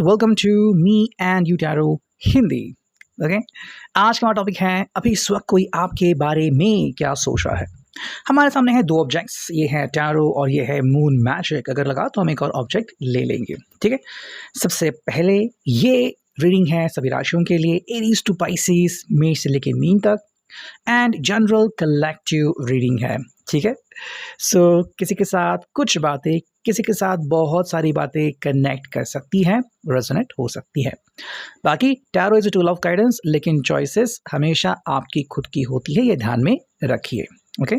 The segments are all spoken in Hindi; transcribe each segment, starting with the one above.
Welcome to me and you tarot Hindi. Okay, आज का हमारा टॉपिक है अभी इस वक्त कोई आपके बारे में क्या सोच रहा है। हमारे सामने है दो ऑब्जेक्ट्स, ये है टैरो और ये है मून मैजिक। अगर लगा तो हम एक और ऑब्जेक्ट ले लेंगे। ठीक है, सबसे पहले ये रीडिंग है सभी राशियों के लिए, एरीज टू पाइसेस, मेष से लेके मीन तक, एंड जनरल कलेक्टिव रीडिंग है। ठीक है, सो किसी के साथ कुछ बातें, किसी के साथ बहुत सारी बातें कनेक्ट कर सकती हैं, रेजोनेट हो सकती है। बाकी tarot is a tool of guidance, लेकिन चॉइसेस हमेशा आपकी खुद की होती है, ये ध्यान में रखिए। ओके,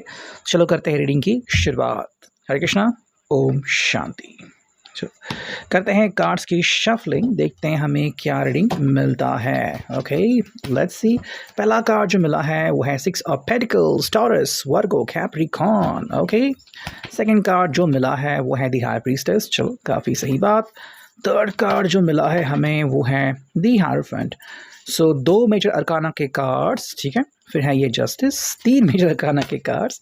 चलो करते हैं रीडिंग की शुरुआत। हरे कृष्णा, ओम शांति। चलो करते हैं कार्ड्स की शफलिंग, देखते हैं हमें क्या रीडिंग मिलता है। Okay, let's see. पहला कार्ड जो मिला है वो है 6 of pentacles, taurus, Virgo, Capricorn. Okay, second card जो मिला है वो है द हाई प्रीस्टेस। चलो काफ़ी सही बात। थर्ड कार्ड जो मिला है हमें वो है द हायरोफेंट। सो दो मेजर अरकाना के कार्ड्स, ठीक है, फिर है ये जस्टिस, तीन मेजर अरकाना के कार्ड्स,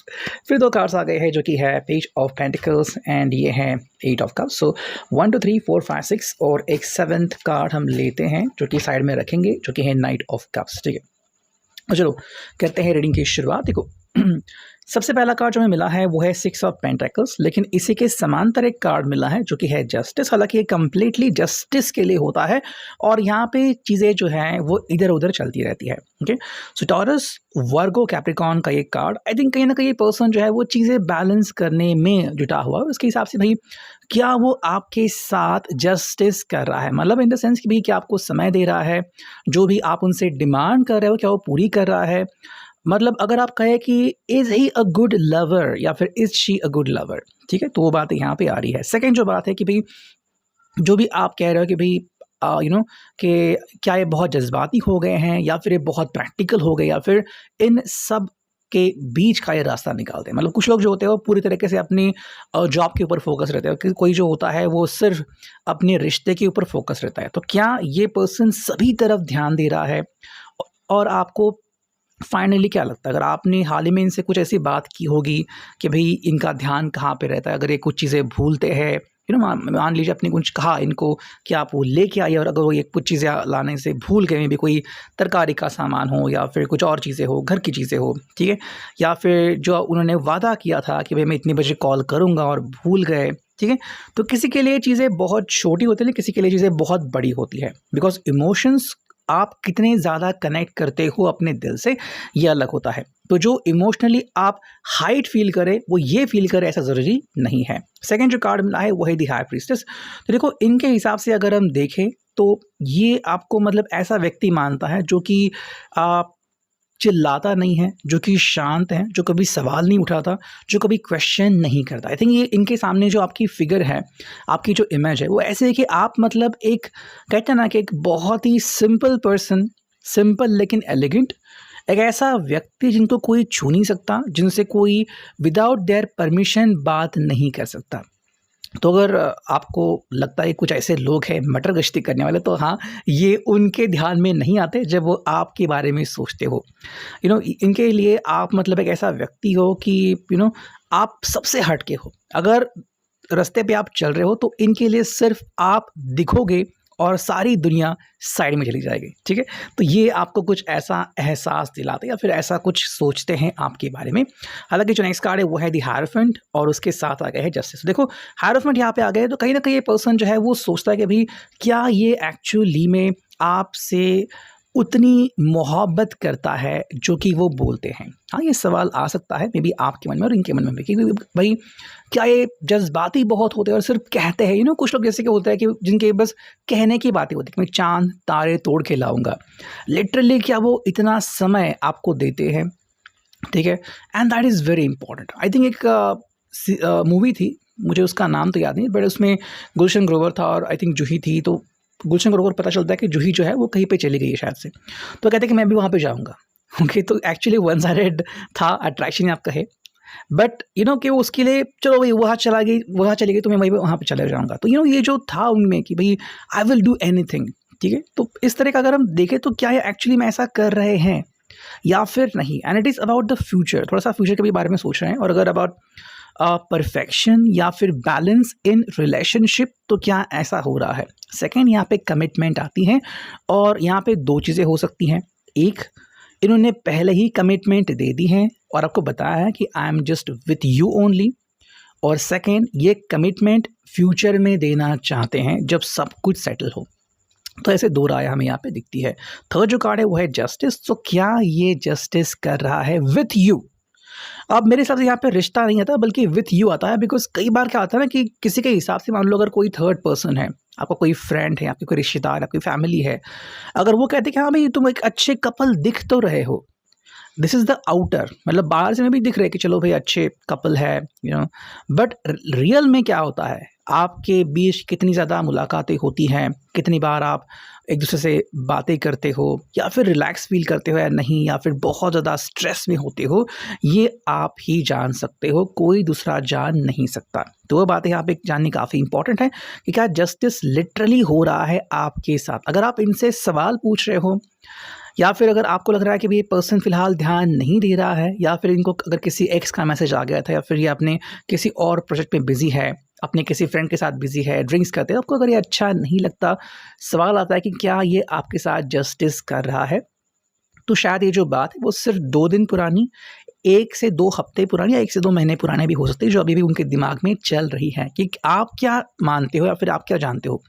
फिर दो कार्ड्स आ गए हैं जो कि है पेज ऑफ पेंटिकल्स एंड ये है 8 ऑफ कप्स। सो 1 2 3 4 5 6 और एक 7th कार्ड हम लेते हैं जो कि साइड में रखेंगे, जो कि है नाइट ऑफ कप्स। ठीक है, तो चलो करते हैं रीडिंग की शुरुआत। देखो सबसे पहला कार्ड जो हमें मिला है वो है 6 ऑफ पेंटिकल्स, लेकिन इसी के समांतर एक कार्ड मिला है जो कि है जस्टिस। हालांकि ये कंप्लीटली जस्टिस के लिए होता है और यहाँ पे चीज़ें जो हैं वो इधर उधर चलती रहती है। ओके, सो टॉरस, वर्गो, कैप्रिकॉर्न का ये कार्ड, आई थिंक कहीं ना कहीं पर्सन जो है वो चीज़ें बैलेंस करने में जुटा हुआ है। उसके हिसाब से भाई क्या वो आपके साथ जस्टिस कर रहा है, मतलब इन द सेंस कि भाई क्या आपको समय दे रहा है, जो भी आप उनसे डिमांड कर रहे हो क्या वो पूरी कर रहा है। मतलब अगर आप कहें कि is he a good lover या फिर is she a good lover, ठीक है, तो वो बात यहाँ पे आ रही है। सेकंड जो बात है कि भाई जो भी आप कह रहे हो कि भाई कि क्या ये बहुत जज्बाती हो गए हैं या फिर ये बहुत प्रैक्टिकल हो गए या फिर इन सब के बीच का ये रास्ता निकालते हैं। मतलब कुछ लोग जो होते हैं वो पूरी तरीके से अपनी जॉब के ऊपर फोकस रहते हैं, कोई जो होता है वो सिर्फ अपने रिश्ते के ऊपर फोकस रहता है। तो क्या ये पर्सन सभी तरफ ध्यान दे रहा है? और आपको फाइनली क्या लगता है, अगर आपने हाल ही में इनसे कुछ ऐसी बात की होगी कि भाई इनका ध्यान कहाँ पे रहता है, अगर ये कुछ चीज़ें भूलते हैं, मान लीजिए आपने कुछ कहा इनको कि आप वो लेके आइए और अगर वो ये कुछ चीज़ें लाने से भूल गए, भी कोई तरकारी का सामान हो या फिर कुछ और चीज़ें हो, घर की चीज़ें हो, ठीक है, या फिर जो उन्होंने वादा किया था कि भाई मैं इतने बजे कॉल करूँगा और भूल गए, ठीक है, तो किसी के लिए चीज़ें बहुत छोटी होती है, किसी के लिए चीज़ें बहुत बड़ी होती है। बिकॉज इमोशंस आप कितने ज़्यादा कनेक्ट करते हो अपने दिल से, ये अलग होता है। तो जो इमोशनली आप हाइट फील करें वो ये फील करे ऐसा ज़रूरी नहीं है। सेकंड जो कार्ड मिला है वो है द हाई प्रीस्टेस। तो देखो इनके हिसाब से अगर हम देखें तो ये आपको मतलब ऐसा व्यक्ति मानता है जो कि आप चिल्लाता नहीं है, जो कि शांत है, जो कभी सवाल नहीं उठाता, जो कभी क्वेश्चन नहीं करता। आई थिंक ये इनके सामने जो आपकी फिगर है, आपकी जो इमेज है वो ऐसे है कि आप मतलब एक कहते हैं ना कि एक बहुत ही सिंपल पर्सन, सिंपल लेकिन एलिगेंट, एक ऐसा व्यक्ति जिनको कोई छू नहीं सकता, जिनसे कोई विदाउट देयर परमिशन बात नहीं कर सकता। तो अगर आपको लगता है कुछ ऐसे लोग हैं मटर गश्ती करने वाले, तो हाँ, ये उनके ध्यान में नहीं आते जब वो आपके बारे में सोचते हो। इनके लिए आप मतलब एक ऐसा व्यक्ति हो कि आप सबसे हट के हो। अगर रास्ते पे आप चल रहे हो तो इनके लिए सिर्फ आप दिखोगे और सारी दुनिया साइड में चली जाएगी। ठीक है, तो ये आपको कुछ ऐसा एहसास दिलाते या फिर ऐसा कुछ सोचते हैं आपके बारे में। हालांकि जो नेक्स्ट कार्ड है वो है द हायरोफेंट और उसके साथ आ गया है जस्टिस। देखो हायरोफेंट यहाँ पे आ गए तो कहीं ना कहीं ये पर्सन जो है वो सोचता है कि भाई क्या ये एक्चुअली में आपसे उतनी मोहब्बत करता है जो कि वो बोलते हैं। हाँ, ये सवाल आ सकता है मे बी आपके मन में और इनके मन में भी कि भाई क्या ये जज्बाती बहुत होते हैं और सिर्फ कहते हैं। कुछ लोग जैसे कि होता है कि जिनके बस कहने की बातें होती है कि मैं चांद तारे तोड़ के लाऊंगा, लिटरली क्या वो इतना समय आपको देते हैं? ठीक है, and that is very important. I think एक मूवी थी, मुझे उसका नाम तो याद नहीं, बट उसमें गुलशन ग्रोवर था और आई थिंक जूही थी। तो गुलशन ग्रोवर पता चलता है कि जूही जो है वो कहीं पे चली गई है शायद से, तो कहते हैं कि मैं भी वहाँ पे जाऊँगा। ओके, तो एक्चुअली वन साइडेड था अट्रैक्शन आप कहे, बट कि वो उसके लिए चलो भाई वहाँ चली गई तो मैं वहाँ पे चले जाऊँगा। तो ये जो था उनमें कि भाई आई विल डू एनीथिंग। ठीक है, तो इस तरह का अगर हम देखें तो क्या ये एक्चुअली में ऐसा कर रहे हैं या फिर नहीं, and it is about the future. थोड़ा सा फ्यूचर के भी बारे में सोच रहे हैं। और अगर अबाउट परफेक्शन या फिर बैलेंस इन रिलेशनशिप, तो क्या ऐसा हो रहा है? सेकंड, यहाँ पे कमिटमेंट आती है और यहाँ पे दो चीज़ें हो सकती हैं। एक, इन्होंने पहले ही कमिटमेंट दे दी है और आपको बताया है कि I am just with you only, और सेकंड, ये कमिटमेंट फ्यूचर में देना चाहते हैं जब सब कुछ सेटल हो। तो ऐसे दो राय हमें यहाँ पे दिखती है। थर्ड जो कार्ड है वो है जस्टिस। तो क्या ये जस्टिस कर रहा है विथ यू? अब मेरे हिसाब से यहाँ पे रिश्ता नहीं आता बल्कि विथ यू आता है, बिकॉज कई बार क्या आता है ना कि किसी के हिसाब से मान लो अगर कोई थर्ड पर्सन है, आपका कोई फ्रेंड है, आपके कोई रिश्तेदार, आपकी फैमिली है, अगर वो कहते हैं कि हाँ भाई तुम एक अच्छे कपल दिख तो रहे हो, दिस इज़ द आउटर, मतलब बाहर से में भी दिख रहे कि चलो भाई अच्छे कपल है, बट रियल में क्या होता है, आपके बीच कितनी ज़्यादा मुलाकातें होती हैं, कितनी बार आप एक दूसरे से बातें करते हो, या फिर रिलैक्स फील करते हो या नहीं, या फिर बहुत ज़्यादा स्ट्रेस में होते हो, ये आप ही जान सकते हो, कोई दूसरा जान नहीं सकता। तो वो बातें यहाँ पे जाननी काफ़ी इंपॉर्टेंट है कि क्या जस्टिस लिटरली हो रहा है आपके साथ। अगर आप इनसे सवाल पूछ रहे हो, या फिर अगर आपको लग रहा है कि ये पर्सन फिलहाल ध्यान नहीं दे रहा है, या फिर इनको अगर किसी एक्स का मैसेज आ गया था, या फिर ये अपने किसी और प्रोजेक्ट में बिजी है, अपने किसी फ्रेंड के साथ बिजी है, ड्रिंक्स करते हैं, आपको अगर ये अच्छा नहीं लगता, सवाल आता है कि क्या ये आपके साथ जस्टिस कर रहा है, तो शायद ये जो बात है वो सिर्फ 2 दिन पुरानी, 1 से 2 हफ्ते पुरानी, या 1 से 2 महीने पुराने भी हो सकती है, जो अभी भी उनके दिमाग में चल रही है कि आप क्या मानते हो या फिर आप क्या जानते हो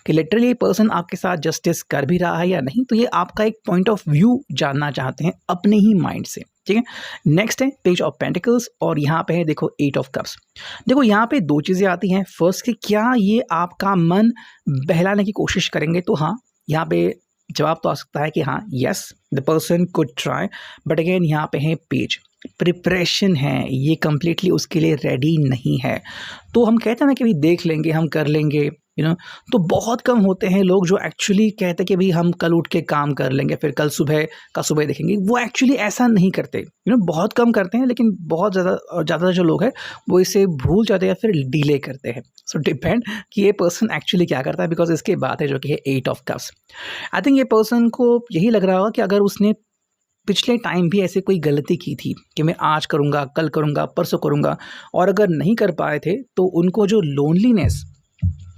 कि लिटरली ये पर्सन आपके साथ जस्टिस कर भी रहा है या नहीं। तो ये आपका एक पॉइंट ऑफ व्यू जानना चाहते हैं अपने ही माइंड से, ठीक है। नेक्स्ट है पेज ऑफ पेंटिकल्स, और यहाँ पे है देखो 8 ऑफ कप्स। देखो यहाँ पे 2 चीज़ें आती हैं। फर्स्ट कि क्या ये आपका मन बहलाने की कोशिश करेंगे, तो हाँ, यहाँ पे जवाब तो आ सकता है कि हाँ, yes the person could try, but again यहाँ पे है पेज, प्रिपरेशन है, ये कम्प्लीटली उसके लिए रेडी नहीं है। तो हम कहते हैं ना कि भाई देख लेंगे, हम कर लेंगे, तो बहुत कम होते हैं लोग जो एक्चुअली कहते हैं कि भाई हम कल उठ के काम कर लेंगे, फिर कल सुबह का सुबह देखेंगे। वो एक्चुअली ऐसा नहीं करते, बहुत कम करते हैं, लेकिन बहुत ज़्यादा जो लोग हैं वो इसे भूल जाते हैं या फिर डिले करते हैं। सो डिपेंड कि ये पर्सन एक्चुअली क्या करता है, बिकॉज इसके बाद है जो कि है 8 ऑफ कप्स। आई थिंक ये पर्सन को यही लग रहा होगा कि अगर उसने पिछले टाइम भी ऐसे कोई गलती की थी कि मैं आज करूँगा, कल करूँगा, परसों करूँगा, और अगर नहीं कर पाए थे तो उनको जो लोनलीनेस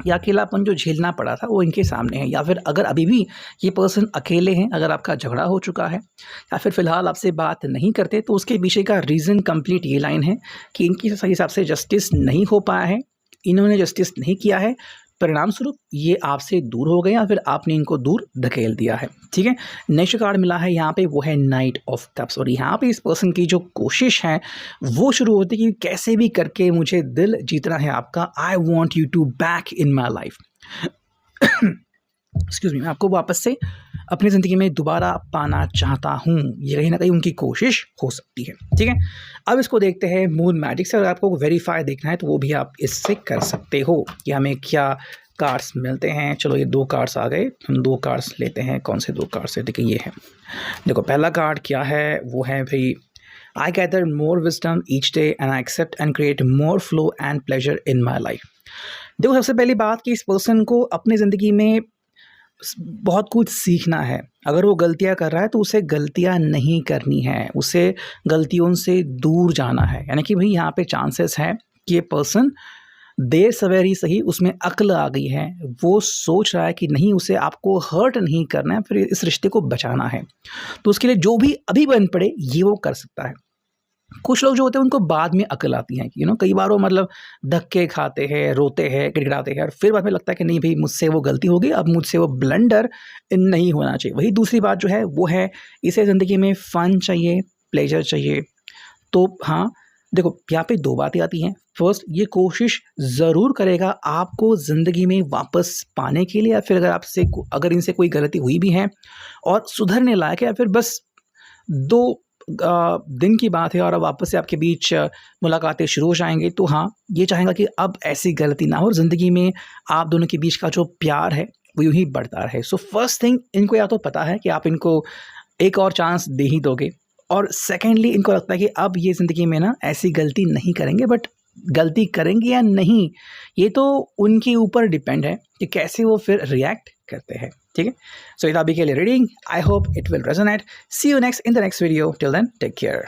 या अकेलापन जो झेलना पड़ा था वो इनके सामने है। या फिर अगर अभी भी ये पर्सन अकेले हैं, अगर आपका झगड़ा हो चुका है या फिर फ़िलहाल आपसे बात नहीं करते, तो उसके पीछे का रीज़न कंप्लीट ये लाइन है कि इनकी सही हिसाब से जस्टिस नहीं हो पाया है, इन्होंने जस्टिस नहीं किया है, परिणाम स्वरूप ये आपसे दूर हो गए या फिर आपने इनको दूर धकेल दिया है, ठीक है। नेक्स्ट कार्ड मिला है यहाँ पे, वो है नाइट ऑफ कप्स, और यहाँ पे इस पर्सन की जो कोशिश है वो शुरू होती है कि कैसे भी करके मुझे दिल जीतना है आपका, I want you to back in my life, excuse me, मैं आपको वापस से अपनी ज़िंदगी में दोबारा पाना चाहता हूँ। ये कहीं ना कहीं उनकी कोशिश हो सकती है, ठीक है। अब इसको देखते हैं मून मैजिक से। अगर आपको वेरीफाई देखना है तो वो भी आप इससे कर सकते हो कि हमें क्या कार्ड्स मिलते हैं। चलो ये 2 कार्ड्स आ गए, हम 2 कार्ड्स लेते हैं। कौन से 2 कार्ड्स है? देखिए ये है, देखो पहला कार्ड क्या है, वो है भाई I gather more wisdom each day and I accept and create more flow and pleasure in my life. देखो सबसे पहली बात कि इस पर्सन को अपनी ज़िंदगी में बहुत कुछ सीखना है। अगर वो गलतियां कर रहा है तो उसे गलतियां नहीं करनी है, उसे गलतियों से दूर जाना है। यानी कि भाई यहाँ पे चांसेस है कि ये पर्सन देर सवेर ही सही उसमें अक्ल आ गई है, वो सोच रहा है कि नहीं, उसे आपको हर्ट नहीं करना है, फिर इस रिश्ते को बचाना है, तो उसके लिए जो भी अभी बन पड़े ये वो कर सकता है। कुछ लोग जो होते हैं उनको बाद में अकल आती है कि कई बार वो मतलब धक्के खाते हैं, रोते हैं, गिड़गिड़ाते हैं, और फिर बाद में लगता है कि नहीं भाई मुझसे वो गलती हो गई, अब मुझसे वो ब्लंडर नहीं होना चाहिए। वही दूसरी बात जो है वो है, इसे ज़िंदगी में फ़न चाहिए, प्लेजर चाहिए। तो हाँ देखो यहाँ पे 2 बातें आती हैं। फर्स्ट, ये कोशिश ज़रूर करेगा आपको ज़िंदगी में वापस पाने के लिए, या फिर अगर इनसे कोई गलती हुई भी है और सुधरने लायक है, या फिर बस 2 दिन की बात है और अब वापस से आपके बीच मुलाकातें शुरू हो जाएंगे, तो हाँ ये चाहेगा कि अब ऐसी गलती ना हो, ज़िंदगी में आप दोनों के बीच का जो प्यार है वो यूँ ही बढ़ता रहे। सो फर्स्ट थिंग, इनको या तो पता है कि आप इनको एक और चांस दे ही दोगे, और सेकेंडली इनको लगता है कि अब ये ज़िंदगी में ना ऐसी गलती नहीं करेंगे, बट गलती करेंगे या नहीं ये तो उनके ऊपर डिपेंड है कि कैसे वो फिर रिएक्ट करते हैं, ठीक है। सो ये अभी के लिए reading, I hope it will resonate. See you next in the next video, till then take care.